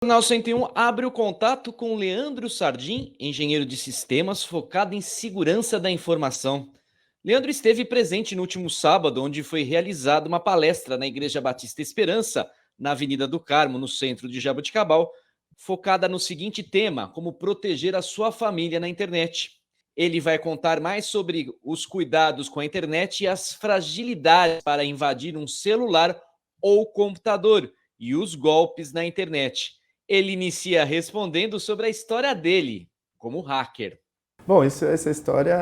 O Jornal 101 abre o contato com Leandro Sardim, engenheiro de sistemas focado em segurança da informação. Leandro esteve presente no último sábado, onde foi realizada uma palestra na Igreja Batista Esperança, na Avenida do Carmo, no centro de Jaboticabal, focada no seguinte tema: como proteger a sua família na internet. Ele vai contar mais sobre os cuidados com a internet e as fragilidades para invadir um celular ou computador e os golpes na internet. Ele inicia respondendo sobre a história dele como hacker. Bom, essa história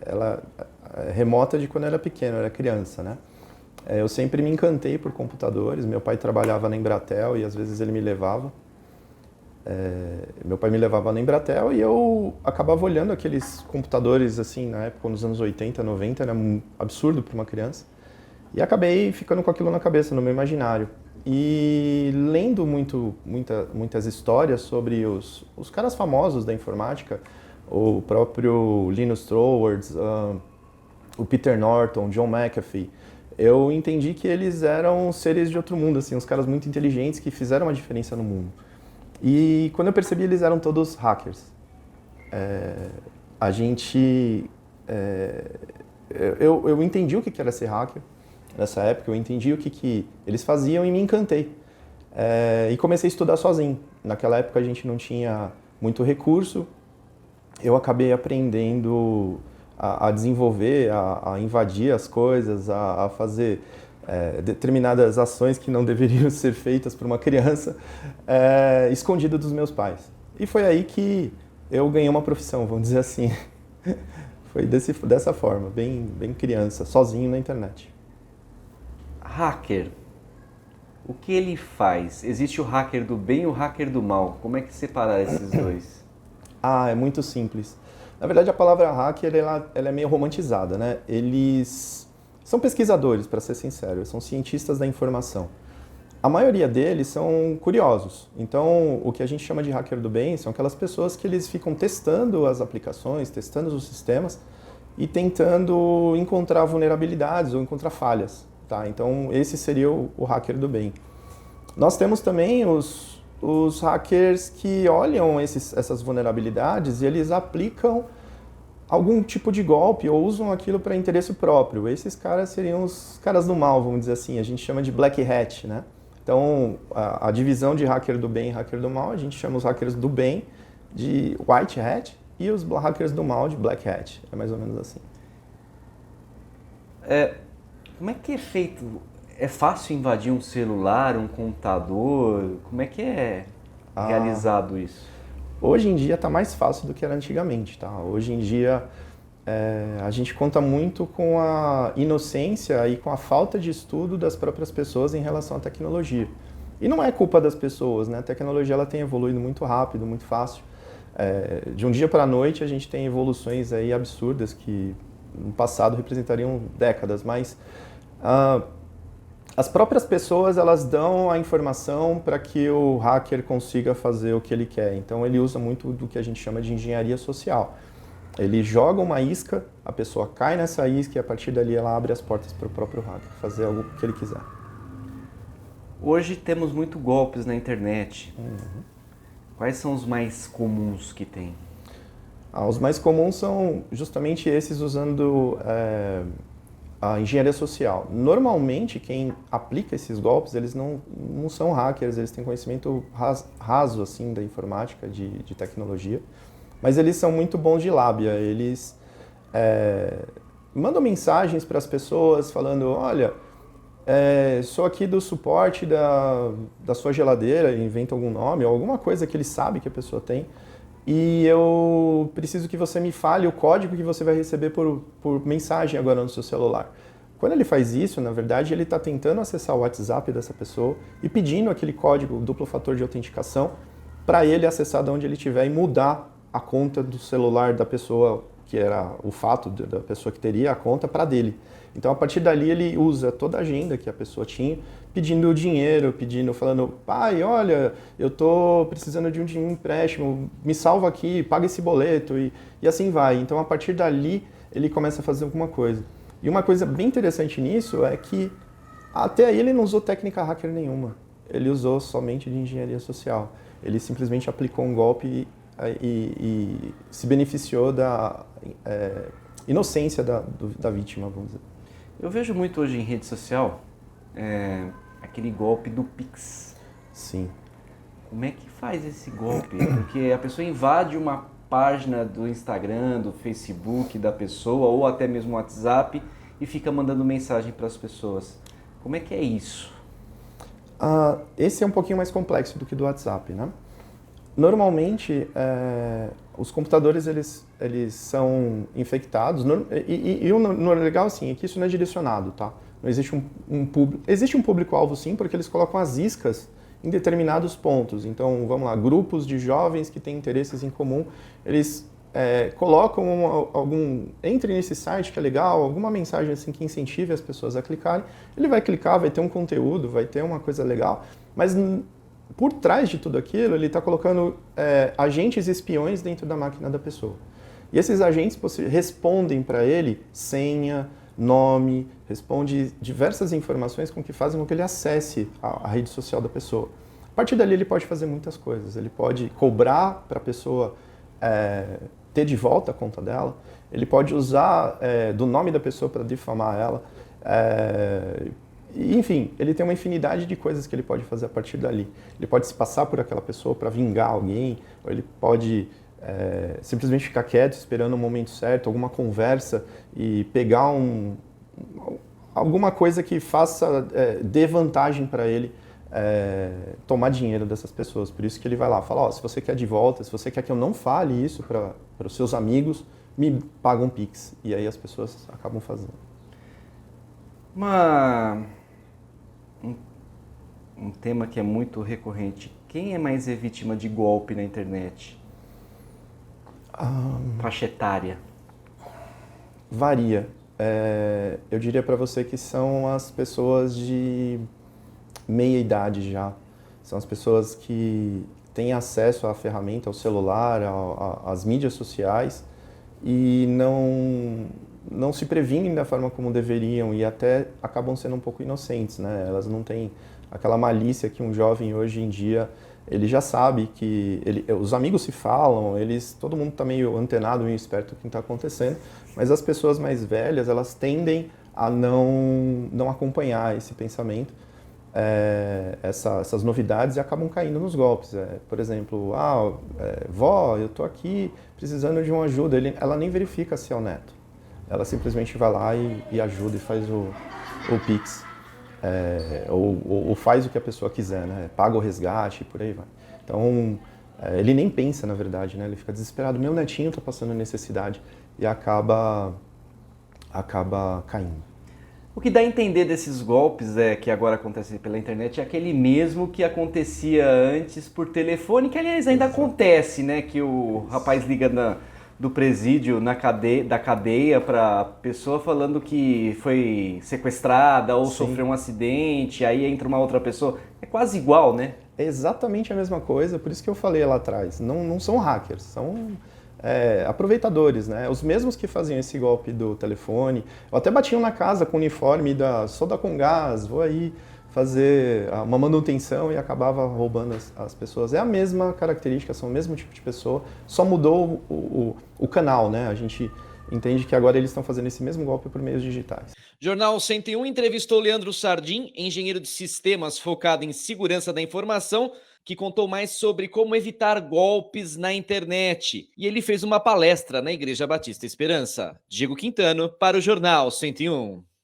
ela é remota de quando eu era pequeno, eu era criança, né? Eu sempre me encantei por computadores. Meu pai trabalhava na Embratel e às vezes ele me levava. Meu pai me levava na Embratel e eu acabava olhando aqueles computadores assim, na época, nos anos 80, 90, era um absurdo para uma criança. E acabei ficando com aquilo na cabeça, no meu imaginário. E lendo muitas histórias sobre os caras famosos da informática, o próprio Linus Torvalds, o Peter Norton, John McAfee, eu entendi que eles eram seres de outro mundo, assim, uns caras muito inteligentes que fizeram uma diferença no mundo. E quando eu percebi, eles eram todos hackers. A gente... eu entendi o que era ser hacker nessa época, eu entendi o que eles faziam e me encantei. E comecei a estudar sozinho. Naquela época a gente não tinha muito recurso, eu acabei aprendendo a desenvolver, a invadir as coisas, a fazer determinadas ações que não deveriam ser feitas por uma criança, escondida dos meus pais. E foi aí que eu ganhei uma profissão, vamos dizer assim. Foi dessa forma, bem criança, sozinho na internet. Hacker, o que ele faz? Existe o hacker do bem e o hacker do mal. Como é que separar esses dois? É muito simples. Na verdade, a palavra hacker ela é meio romantizada, né? Eles são pesquisadores, para ser sincero, são cientistas da informação. A maioria deles são curiosos. Então, o que a gente chama de hacker do bem são aquelas pessoas que eles ficam testando as aplicações, testando os sistemas e tentando encontrar vulnerabilidades ou encontrar falhas. Tá? Então, esse seria o hacker do bem. Nós temos também os hackers que olham essas vulnerabilidades e eles aplicam algum tipo de golpe ou usam aquilo para interesse próprio. Esses caras seriam os caras do mal, vamos dizer assim. A gente chama de black hat, né? Então, a divisão de hacker do bem e hacker do mal, a gente chama os hackers do bem de white hat e os hackers do mal de black hat. É mais ou menos assim. Como é que é feito? É fácil invadir um celular, um computador? Como é que é realizado isso? Hoje em dia está mais fácil do que era antigamente, tá? Hoje em dia a gente conta muito com a inocência e com a falta de estudo das próprias pessoas em relação à tecnologia. E não é culpa das pessoas, né? A tecnologia ela tem evoluído muito rápido, muito fácil. De um dia para a noite a gente tem evoluções aí absurdas que no passado representariam décadas, mas as próprias pessoas elas dão a informação para que o hacker consiga fazer o que ele quer. Então ele usa muito do que a gente chama de engenharia social. Ele joga uma isca, a pessoa cai nessa isca e a partir dali ela abre as portas para o próprio hacker fazer algo que ele quiser. Hoje temos muito golpes na internet. Quais são os mais comuns que tem? Os mais comuns são justamente esses usando a engenharia social. Normalmente, quem aplica esses golpes, eles não são hackers, eles têm conhecimento raso assim, da informática, de tecnologia, mas eles são muito bons de lábia. Eles mandam mensagens para as pessoas falando, olha, sou aqui do suporte da sua geladeira, inventa algum nome ou alguma coisa que ele sabe que a pessoa tem, e eu preciso que você me fale o código que você vai receber por mensagem agora no seu celular. Quando ele faz isso, na verdade, ele está tentando acessar o WhatsApp dessa pessoa e pedindo aquele código duplo fator de autenticação para ele acessar de onde ele estiver e mudar a conta do celular da pessoa, que era o fato da pessoa que teria a conta, para dele. Então, a partir dali, ele usa toda a agenda que a pessoa tinha, pedindo dinheiro, falando, pai, olha, eu tô precisando de um empréstimo, me salva aqui, paga esse boleto, e assim vai. Então, a partir dali, ele começa a fazer alguma coisa. E uma coisa bem interessante nisso é que, até aí, ele não usou técnica hacker nenhuma. ele usou somente de engenharia social. Ele simplesmente aplicou um golpe e se beneficiou da inocência da vítima, vamos dizer. Eu vejo muito hoje em rede social aquele golpe do Pix. Sim. Como é que faz esse golpe? Porque a pessoa invade uma página do Instagram, do Facebook da pessoa ou até mesmo WhatsApp e fica mandando mensagem para as pessoas. Como é que é isso? Esse é um pouquinho mais complexo do que do WhatsApp, né? Normalmente, os computadores eles são infectados e o legal assim, é que isso não é direcionado, tá? Não existe um público. Existe um público-alvo sim, porque eles colocam as iscas em determinados pontos. Então, vamos lá, grupos de jovens que têm interesses em comum, eles colocam entre nesse site que é legal, alguma mensagem assim que incentive as pessoas a clicarem. Ele vai clicar, vai ter um conteúdo, vai ter uma coisa legal, mas por trás de tudo aquilo, ele está colocando agentes espiões dentro da máquina da pessoa. E esses agentes respondem para ele senha, nome, responde diversas informações com que fazem com que ele acesse a rede social da pessoa. A partir dali ele pode fazer muitas coisas. Ele pode cobrar para a pessoa ter de volta a conta dela, ele pode usar do nome da pessoa para difamar ela, enfim, ele tem uma infinidade de coisas que ele pode fazer a partir dali. Ele pode se passar por aquela pessoa para vingar alguém, ou ele pode simplesmente ficar quieto, esperando o momento certo, alguma conversa e pegar alguma coisa que faça, dê vantagem para ele tomar dinheiro dessas pessoas. Por isso que ele vai lá e fala, se você quer de volta, se você quer que eu não fale isso para os seus amigos, me paga um Pix. E aí as pessoas acabam fazendo. Um tema que é muito recorrente. Quem é mais vítima de golpe na internet? Faixa etária? Varia. Eu diria para você que são as pessoas de meia idade já. São as pessoas que têm acesso à ferramenta, ao celular, às mídias sociais e não se previnem da forma como deveriam e até acabam sendo um pouco inocentes, né? Elas não têm aquela malícia que um jovem hoje em dia, ele já sabe que os amigos se falam, todo mundo está meio antenado, meio esperto do que está acontecendo, mas as pessoas mais velhas, elas tendem a não acompanhar esse pensamento, essas novidades e acabam caindo nos golpes. Por exemplo, vó, eu estou aqui precisando de uma ajuda, ela nem verifica se é o neto. Ela simplesmente vai lá e ajuda e faz o Pix. Ou faz o que a pessoa quiser, né? Paga o resgate e por aí vai. Então, ele nem pensa, na verdade, né? Ele fica desesperado. Meu netinho está passando necessidade e acaba caindo. O que dá a entender desses golpes que agora acontecem pela internet é aquele mesmo que acontecia antes por telefone, que aliás ainda acontece, né? Que o rapaz liga do presídio da cadeia para pessoa falando que foi sequestrada ou sofreu um acidente, aí entra uma outra pessoa. É quase igual, né? É exatamente a mesma coisa, por isso que eu falei lá atrás. Não são hackers, são aproveitadores, né? Os mesmos que faziam esse golpe do telefone, ou até batiam na casa com o uniforme sou da Comgás, vou aí fazer uma manutenção e acabava roubando as pessoas. É a mesma característica, são o mesmo tipo de pessoa, só mudou o canal, né? A gente entende que agora eles estão fazendo esse mesmo golpe por meios digitais. Jornal 101 entrevistou Leandro Sardim, engenheiro de sistemas focado em segurança da informação, que contou mais sobre como evitar golpes na internet. E ele fez uma palestra na Igreja Batista Esperança. Diego Quintano para o Jornal 101.